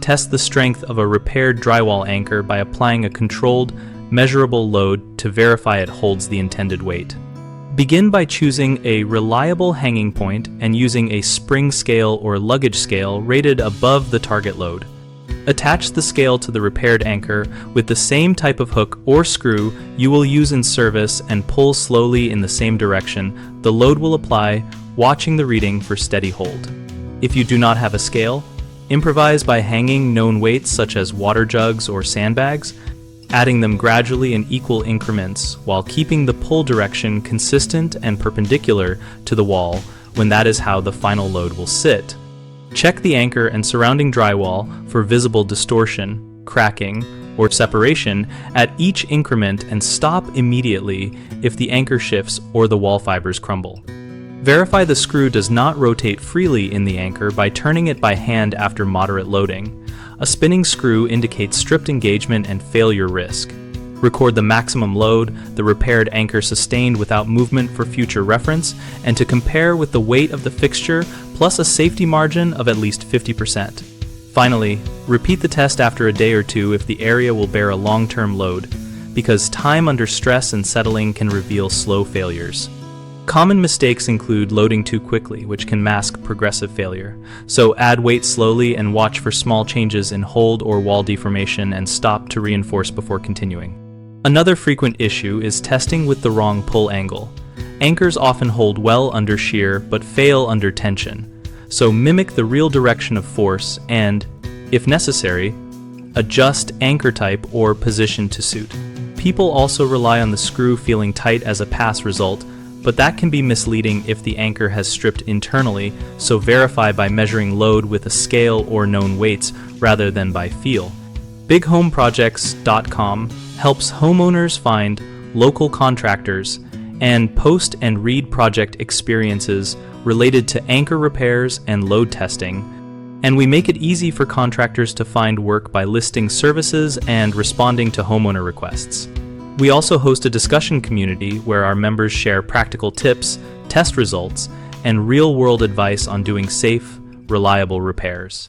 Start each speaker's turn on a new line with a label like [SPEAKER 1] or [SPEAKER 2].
[SPEAKER 1] test the strength of a repaired drywall anchor by applying a controlled, measurable load to verify it holds the intended weight. Begin by choosing a reliable hanging point and using a spring scale or luggage scale rated above the target load. Attach the scale to the repaired anchor with the same type of hook or screw you will use in service and pull slowly in the same direction. The load will apply, watching the reading for steady hold. If you do not have a scale, improvise by hanging known weights such as water jugs or sandbags, adding them gradually in equal increments while keeping the pull direction consistent and perpendicular to the wall when that is how the final load will sit. Check the anchor and surrounding drywall for visible distortion, cracking, or separation at each increment and stop immediately if the anchor shifts or the wall fibers crumble. Verify the screw does not rotate freely in the anchor by turning it by hand after moderate loading. A spinning screw indicates stripped engagement and failure risk. Record the maximum load the repaired anchor sustained without movement for future reference and to compare with the weight of the fixture plus a safety margin of at least 50%. Finally, repeat the test after a day or two if the area will bear a long-term load, because time under stress and settling can reveal slow failures. Common mistakes include loading too quickly, which can mask progressive failure. So add weight slowly and watch for small changes in hold or wall deformation and stop to reinforce before continuing. Another frequent issue is testing with the wrong pull angle. Anchors often hold well under shear but fail under tension. So mimic the real direction of force and, if necessary, adjust anchor type or position to suit. People also rely on the screw feeling tight as a pass result, but that can be misleading if the anchor has stripped internally, so verify by measuring load with a scale or known weights rather than by feel. BigHomeProjects.com helps homeowners find local contractors and post and read project experiences related to anchor repairs and load testing, and we make it easy for contractors to find work by listing services and responding to homeowner requests. We also host a discussion community where our members share practical tips, test results, and real-world advice on doing safe, reliable repairs.